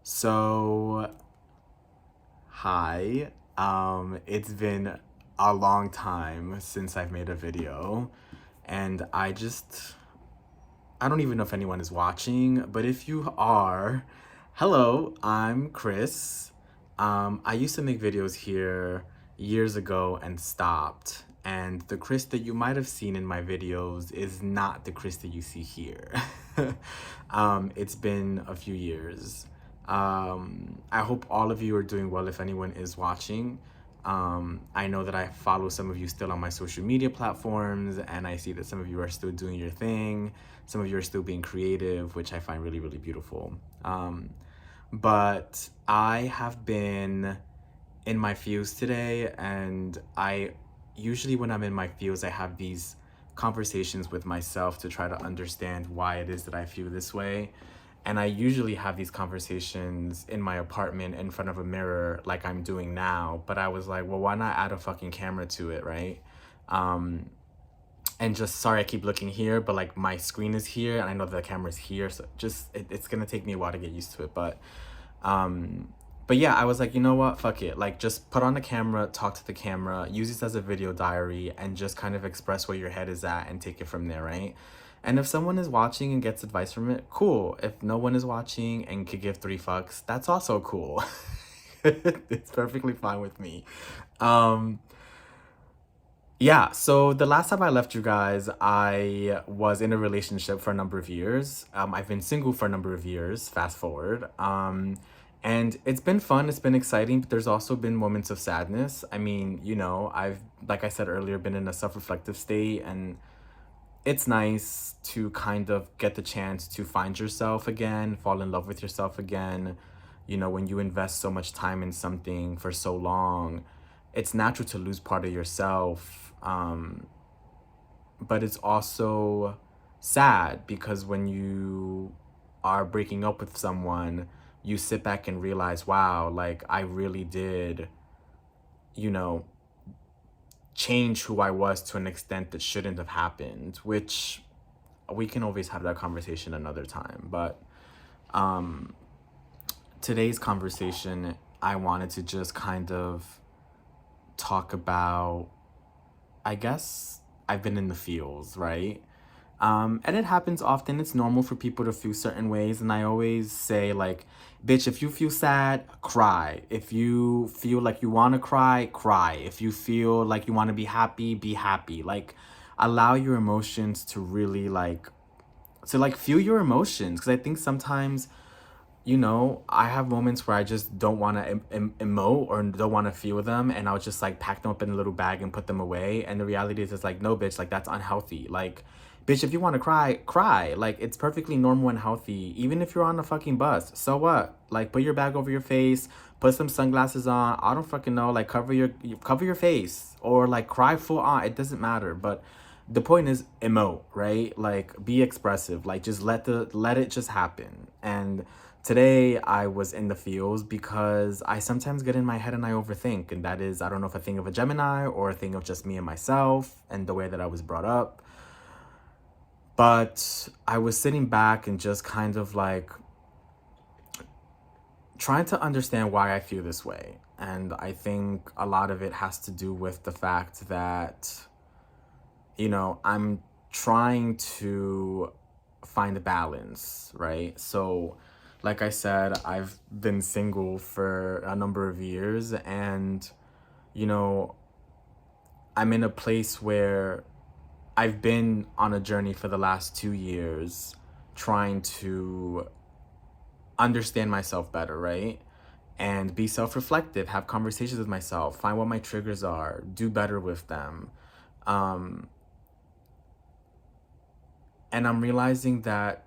So, hi. It's been a long time since I've made a video, and I don't even know if anyone is watching, but if you are, hello, I'm Chris. I used to make videos here years ago and stopped. And the Chris that you might have seen in my videos is not the Chris that you see here. It's been a few years. I hope all of you are doing well if anyone is watching. I know that I follow some of you still on my social media platforms, and I see that some of you are still doing your thing. Some of you are still being creative, which I find really, really beautiful. But I have been in my fields today, and I usually, when I'm in my fields, I have these conversations with myself to try to understand why it is that I feel this way. And I usually have these conversations in my apartment in front of a mirror like I'm doing now. But I was like, well, why not add a fucking camera to it, right? And just, sorry, I keep looking here, but like my screen is here and I know the camera's here. So it's gonna take me a while to get used to it. Um, but yeah, I was like, you know what? Fuck it. Like, just put on the camera, talk to the camera, use this as a video diary, and just kind of express where your head is at and take it from there, right? And if someone is watching and gets advice from it, cool. If no one is watching and could give three fucks, that's also cool. It's perfectly fine with me. Um, yeah, so the last time I left you guys, I was in a relationship for a number of years. I've been single for a number of years, fast forward. And it's been fun, it's been exciting, but there's also been moments of sadness. I mean, I've, like I said earlier, been in a self-reflective state, and it's nice to kind of get the chance to find yourself again, fall in love with yourself again. When you invest so much time in something for so long, it's natural to lose part of yourself. But it's also sad because when you are breaking up with someone, you sit back and realize, wow, like I really did, you know, change who I was to an extent that shouldn't have happened, which we can always have that conversation another time. But today's conversation, I wanted to just kind of talk about, I guess I've been in the feels, right? And it happens often. It's normal for people to feel certain ways. And I always say, like, bitch, if you feel sad, cry. If you feel like you want to cry, cry. If you feel like you want to be happy, be happy. Like, allow your emotions to really, like feel your emotions. Because I think sometimes, I have moments where I just don't want to emote or don't want to feel them, and I'll just like pack them up in a little bag and put them away. And the reality is, it's like, no, bitch, like that's unhealthy. Like, bitch, if you want to cry, cry. Like, it's perfectly normal and healthy, even if you're on a fucking bus. So what? Like, put your bag over your face, put some sunglasses on. I don't fucking know. Like, cover your face, or like cry full on. It doesn't matter, but the point is emote, right? Like, be expressive. Like, just let it just happen. And today I was in the feels because I sometimes get in my head and I overthink, and that is, I don't know if a thing of a Gemini or a thing of just me and myself and the way that I was brought up. But I was sitting back and just kind of like trying to understand why I feel this way. And I think a lot of it has to do with the fact that, I'm trying to find a balance, right? So, like I said, I've been single for a number of years, and, you know, I'm in a place where I've been on a journey for the last 2 years trying to understand myself better, right? And be self reflective, have conversations with myself, find what my triggers are, do better with them. Um, and I'm realizing that,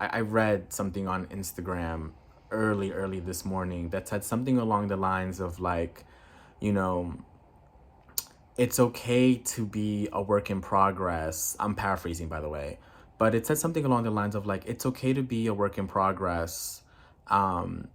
I read something on Instagram early this morning that said something along the lines of like, you know, it's okay to be a work in progress. I'm paraphrasing, by the way, but it said something along the lines of like, it's okay to be a work in progress, um,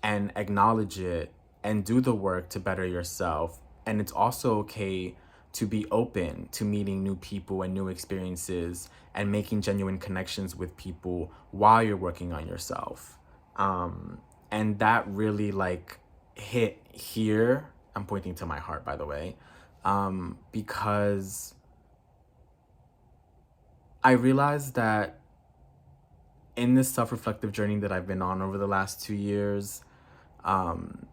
and acknowledge it and do the work to better yourself. And it's also okay to be open to meeting new people and new experiences and making genuine connections with people while you're working on yourself. And that really like hit here. I'm pointing to my heart, by the way, because I realized that in this self-reflective journey that I've been on over the last 2 years, um,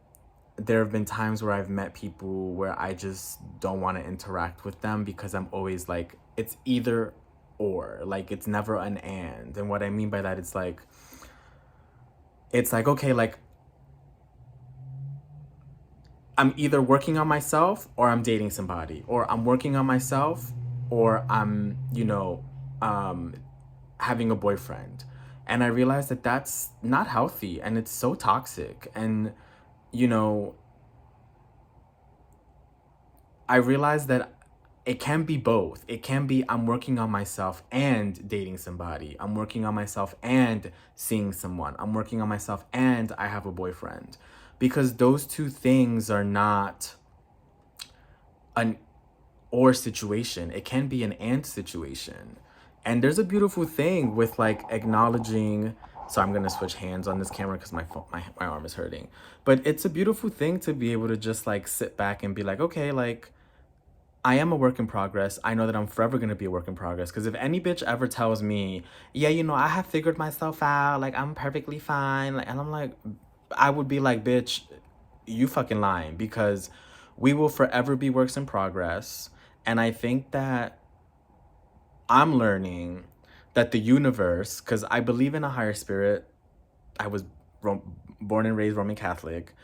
there have been times where I've met people where I just don't want to interact with them because I'm always like, it's either or, like it's never an and. And what I mean by that, it's like, okay, like I'm either working on myself or I'm dating somebody, or I'm working on myself or I'm, um, having a boyfriend. And I realized that that's not healthy and it's so toxic. And, you know, I realized that it can be both. It can be I'm working on myself and dating somebody. I'm working on myself and seeing someone. I'm working on myself and I have a boyfriend. Because those two things are not an or situation. It can be an and situation. And there's a beautiful thing with like acknowledging. So I'm gonna switch hands on this camera because my arm is hurting. But it's a beautiful thing to be able to just like sit back and be like, okay, like I am a work in progress. I know that I'm forever gonna be a work in progress. Because if any bitch ever tells me, yeah, I have figured myself out, like I'm perfectly fine, like, and I'm like, I would be like, bitch, you fucking lying, because we will forever be works in progress. And I think that I'm learning that the universe, because I believe in a higher spirit. I was born and raised Roman Catholic,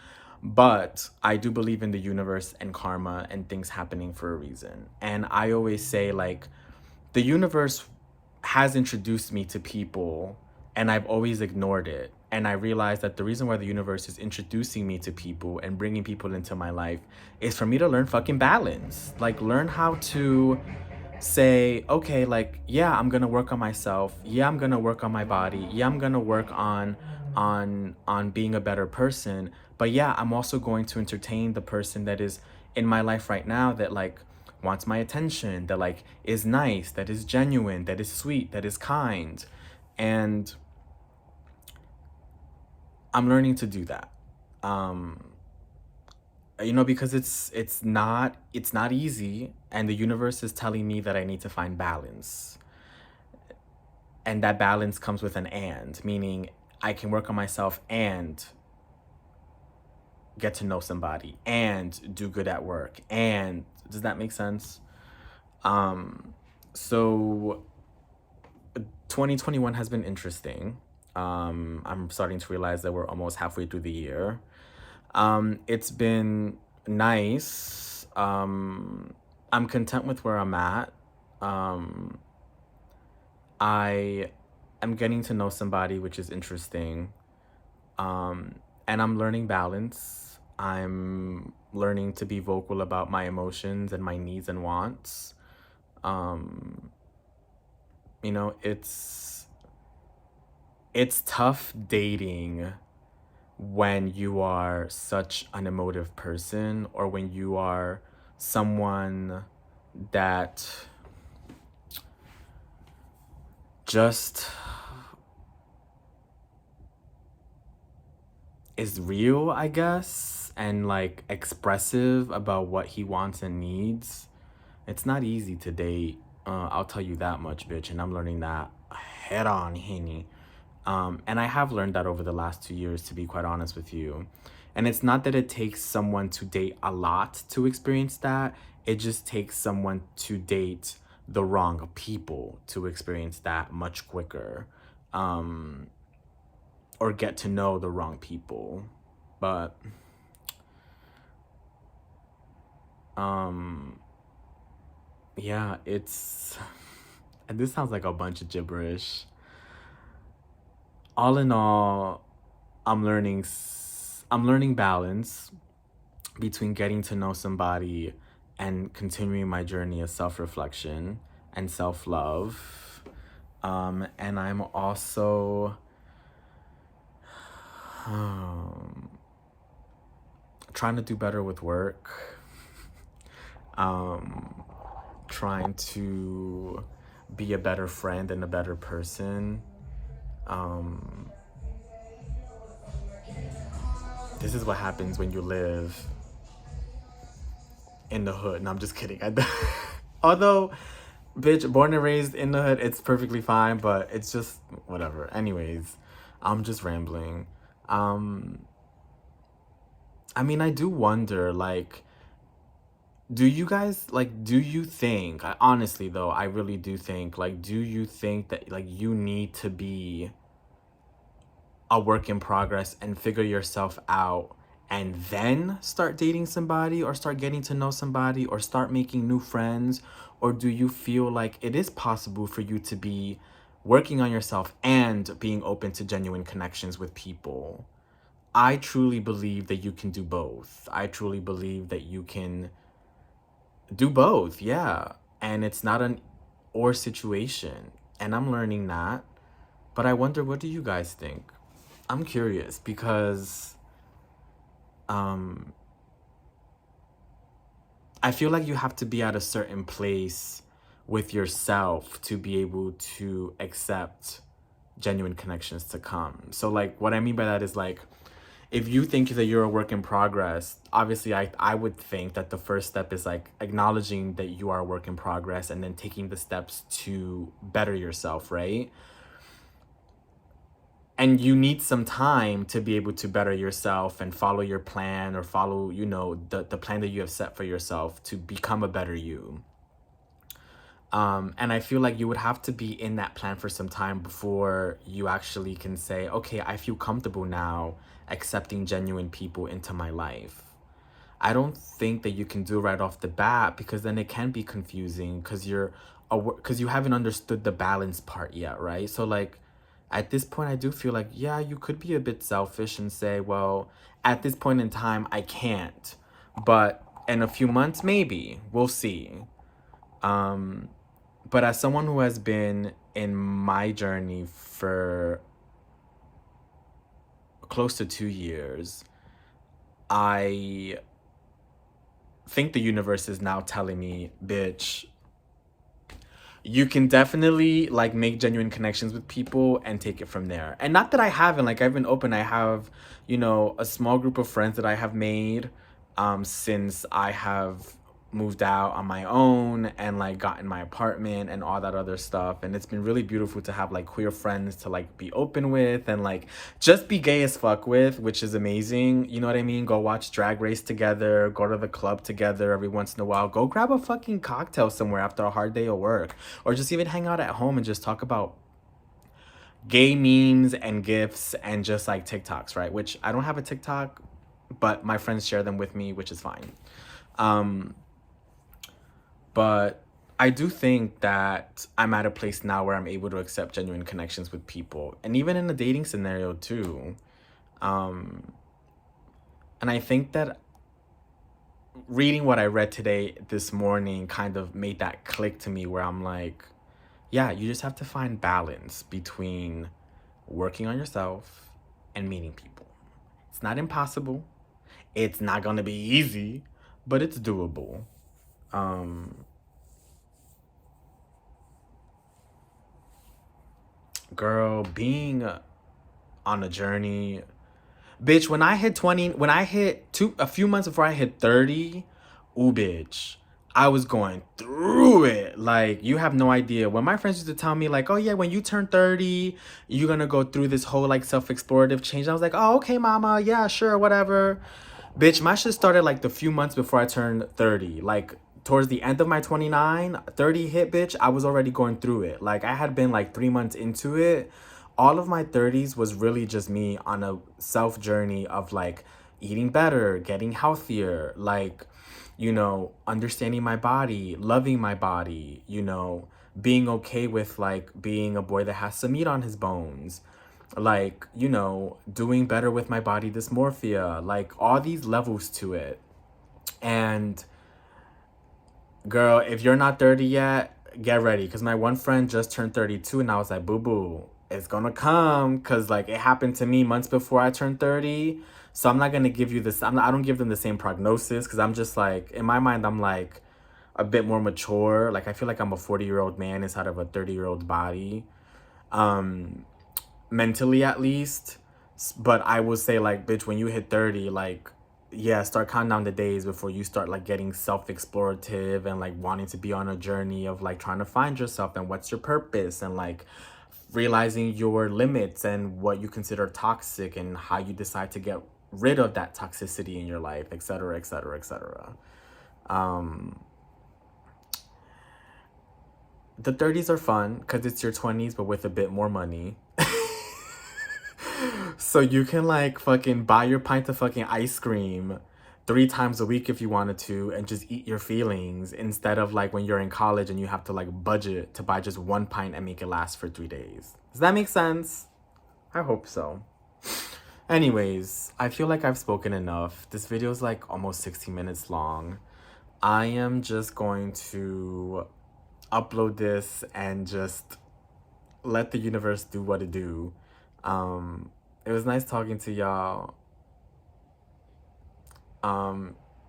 but I do believe in the universe and karma and things happening for a reason. And I always say, like, the universe has introduced me to people and I've always ignored it. And I realized that the reason why the universe is introducing me to people and bringing people into my life is for me to learn fucking balance. Like, learn how to say, okay, like, yeah, I'm gonna work on myself. Yeah, I'm gonna work on my body. Yeah, I'm gonna work on being a better person. But yeah, I'm also going to entertain the person that is in my life right now that like wants my attention, that like is nice, that is genuine, that is sweet, that is kind. And I'm learning to do that. Um, because it's not easy, and the universe is telling me that I need to find balance. And that balance comes with an and, meaning I can work on myself and get to know somebody and do good at work. And does that make sense? So 2021 has been interesting. I'm starting to realize that we're almost halfway through the year. It's been nice. I'm content with where I'm at. Um, I am getting to know somebody, which is interesting. Um, and I'm learning balance. I'm learning to be vocal about my emotions and my needs and wants. Um, it's tough dating when you are such an emotive person, or when you are someone that just is real, I guess, and like expressive about what he wants and needs. It's not easy to date. I'll tell you that much, bitch. And I'm learning that head on, Henny. And I have learned that over the last 2 years, to be quite honest with you. And it's not that it takes someone to date a lot to experience that. It just takes someone to date the wrong people to experience that much quicker. Um, or get to know the wrong people. But um yeah, it's and this sounds like a bunch of gibberish. All in all, I'm learning balance between getting to know somebody and continuing my journey of self-reflection and self-love. And I'm also um, trying to do better with work. Um, Trying to be a better friend and a better person. Um, this is what happens when you live in the hood. No, I'm just kidding. Although, bitch, born and raised in the hood, it's perfectly fine, but it's just whatever. Anyways, I'm just rambling. Um, I mean, I do wonder, like, do you guys, like, do you think, honestly though, I really do think, like, do you think that, like, you need to be a work in progress and figure yourself out and then start dating somebody or start getting to know somebody or start making new friends? Or do you feel like it is possible for you to be working on yourself and being open to genuine connections with people? I truly believe that you can do both. I truly believe that you can do both, yeah. And it's not an or situation. And I'm learning that. But I wonder, what do you guys think? I'm curious because um I feel like you have to be at a certain place with yourself to be able to accept genuine connections to come. So like what I mean by that is like if you think that you're a work in progress, obviously I would think that the first step is like acknowledging that you are a work in progress and then taking the steps to better yourself, right? And you need some time to be able to better yourself and follow your plan or follow, you know, the plan that you have set for yourself to become a better you. And I feel like you would have to be in that plan for some time before you actually can say, okay, I feel comfortable now accepting genuine people into my life. I don't think that you can do right off the bat because then it can be confusing because because you haven't understood the balance part yet, right? So like at this point I do feel like yeah, you could be a bit selfish and say, well, at this point in time I can't. But in a few months maybe. We'll see. Um but as someone who has been in my journey for close to 2 years, I think the universe is now telling me, bitch, you can definitely like make genuine connections with people and take it from there. And not that I haven't, like I've been open. I have, you know, a small group of friends that I have made since I have moved out on my own and like gotten my apartment and all that other stuff. And it's been really beautiful to have like queer friends to like be open with and like just be gay as fuck with, which is amazing. You know what I mean? Go watch Drag Race together, go to the club together every once in a while, go grab a fucking cocktail somewhere after a hard day of work, or just even hang out at home and just talk about gay memes and gifs and just like TikToks, right? Which I don't have a TikTok, but my friends share them with me, which is fine. Um, but I do think that I'm at a place now where I'm able to accept genuine connections with people, and even in a dating scenario too. Um, and I think that reading what I read today this morning kind of made that click to me where I'm like, yeah, you just have to find balance between working on yourself and meeting people. It's not impossible. It's not going to be easy, but it's doable. Um, Girl, being on a journey, bitch, when I hit 20, when I hit a few months before I hit 30, ooh, bitch, I was going through it. Like, you have no idea. When my friends used to tell me, like, oh, yeah, when you turn 30, you're gonna go through this whole, like, self-explorative change. I was like, oh, okay, mama. Yeah, sure, whatever. Bitch, my shit started, like, the few months before I turned 30. Like, towards the end of my 29, 30 hit, bitch, I was already going through it. Like, I had been, like, 3 months into it. All of my 30s was really just me on a self journey of, like, eating better, getting healthier, like, you know, understanding my body, loving my body, you know, being okay with like being a boy that has some meat on his bones, like, you know, doing better with my body dysmorphia, like all these levels to it. And girl, if you're not 30 yet, get ready. Because my one friend just turned 32 and I was like, boo boo, it's gonna come. Because like it happened to me months before I turned 30. So I'm not gonna give you this. I don't give them the same prognosis because I'm just like, in my mind, I'm like a bit more mature. Like I feel like I'm a 40-year-old man inside of a 30-year-old body. Mentally at least. But I would say, like, bitch, when you hit 30, like, yeah, start counting down the days before you start, like, getting self-explorative and, like, wanting to be on a journey of, like, trying to find yourself and what's your purpose and, like, realizing your limits and what you consider toxic and how you decide to get rid of that toxicity in your life, etc., etc., etc. The 30s are fun because it's your 20s, but with a bit more money. So you can like fucking buy your pint of fucking ice cream 3 times a week if you wanted to and just eat your feelings instead of like when you're in college and you have to like budget to buy just 1 pint and make it last for 3 days. Does that make sense? I hope so. Anyways, I feel like I've spoken enough. This video is like almost 16 minutes long. I am just going to upload this and just let the universe do what it do. It was nice talking to y'all.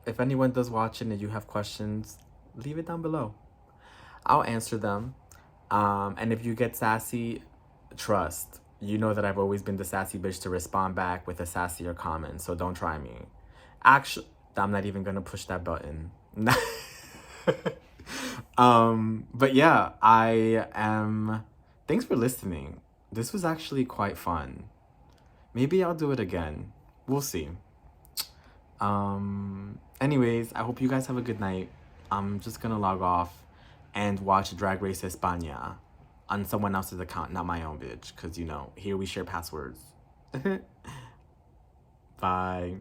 If anyone does watch it and you have questions, leave it down below. I'll answer them. And if you get sassy, trust. You know that I've always been the sassy bitch to respond back with a sassier comment, so don't try me. Actually, I'm not even gonna push that button. But yeah, I am. Thanks for listening. This was actually quite fun. Maybe I'll do it again. We'll see. Anyways, I hope you guys have a good night. I'm just gonna log off and watch Drag Race España on someone else's account, not my own, bitch. Because, you know, here we share passwords. Bye.